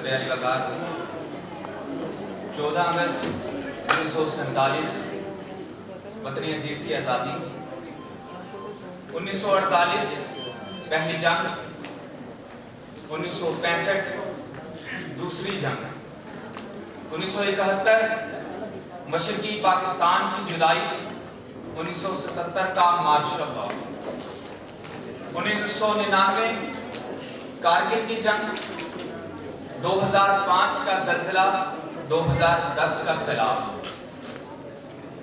علی وقار 14 اگست 1947 وطن عزیز کی آزادی، 1948 پہلی جنگ، 1965 دوسری جنگ، 1971 مشرقی پاکستان کی جدائی، 1977 کا مارشل لاء، 1999 کارگل کی جنگ، 2005 کا زلزلہ، 2010 کا سیلاب،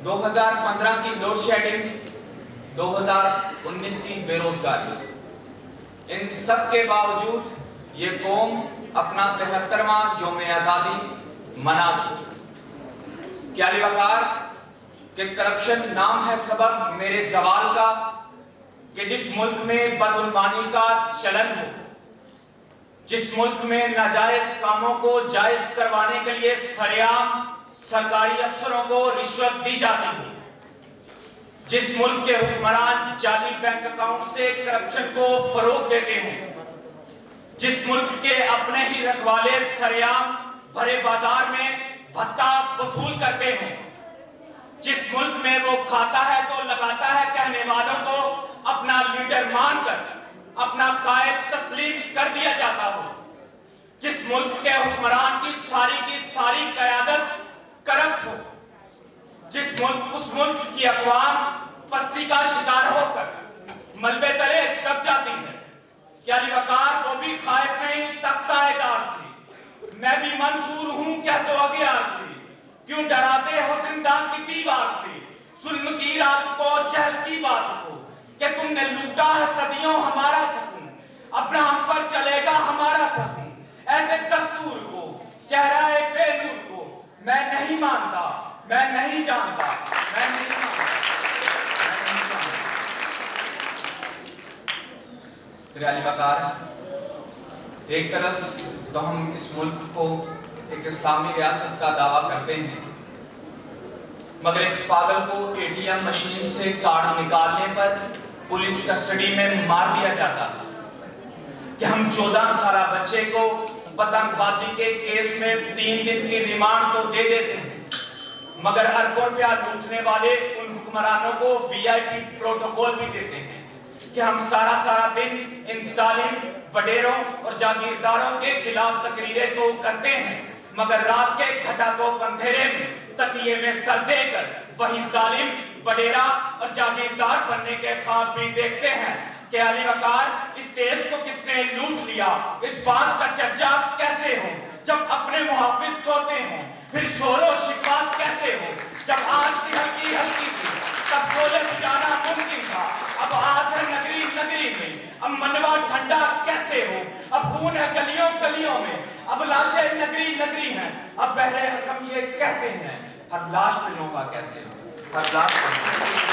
2015 کی لوڈ شیڈنگ، 2019 کی بے روزگاری، ان سب کے باوجود یہ قوم اپنا 73واں یوم آزادی منا چکی۔ کیا علی وقار کہ کرپشن نام ہے سبب میرے زوال کا، کہ جس ملک میں بدعنوانی کا چلن ہو، جس ملک میں ناجائز کاموں کو جائز کروانے کے لیے سرعام سرکاری افسروں کو رشوت دی جاتی ہے، جس ملک کے حکمران جعلی بینک اکاؤنٹ سے کرپشن کو فروغ دیتے ہیں، جس ملک کے اپنے ہی رکھوالے سرعام بھرے بازار میں بھتہ وصول کرتے ہیں، جس ملک میں وہ کھاتا ہے تو لگاتا ہے کہنے والوں کو اپنا لیڈر مان کر اپنا قائد تسلیم کر دیا جاتا ہو، جس ملک کے حکمران کی ساری قیادت کرپٹ ہو، اس ملک کی اقوام پستی کا شکار ہو کر ملبے تلے دب جاتی ہے۔ کیا علی وقار وہ بھی خائف نہیں تختہ دار سے، میں بھی منصور ہوں کہہ تو اغیار سے، کیوں ڈراتے ہو زندان کی دیوار سے، ظلم کی رات کو جہل کی بات کو، کہ تم نے لوٹا ہے صدیوں ہمارا سکون، اپنا ہم پر چلے گا ہمارا قسم، ایسے دستور کو چہرہ بے نور کو میں نہیں مانتا، میں نہیں جانتا، میں نہیں جانتا۔ علی وقار ایک طرف تو ہم اس ملک کو ایک اسلامی ریاست کا دعویٰ کرتے ہیں، مگر ایک پاگل کو اے ٹی ایم مشین سے کارڈ نکالنے پر پولیس کسٹڈی میں مار دیا جاتا ہے، کہ ہم 14 سالہ بچے کو پتنگ بازی کے کیس میں 3 دن کی ریمانڈ تو دے دیتے ہیں، مگر اربوں روپیہ لوٹنے والے ان حکمرانوں کو وی آئی پی پروٹوکول بھی دیتے ہیں، کہ ہم سارا دن ان ظالم وڈیروں اور جاگیرداروں کے خلاف تقریریں تو کرتے ہیں، مگر رات کے گھٹا تو اندھیرے میں تکیے میں سر دے کر وہی ظالم وڈیرا اور جاگیردار بننے کے خواب بھی دیکھتے ہیں۔ کہ علی وقار اس دیش کو کس نے لوٹ لیا، اس بات کا چرچا کیسے ہو جب اپنے محافظ سوتے ہوں، پھر شور و شکوات کیسے ہو جب آج کی ہلکی تھی تب گولے بجانا ممکن تھا، اب آج ہے نگری میں، اب منوا ٹھنڈا کیسے ہو، اب خون ہے گلیوں میں، اب لاشیں نگری ہیں، اب بہرے حکم یہ کہتے ہیں ہر لاش پہ نوکا کیسے ہو، ہر لاش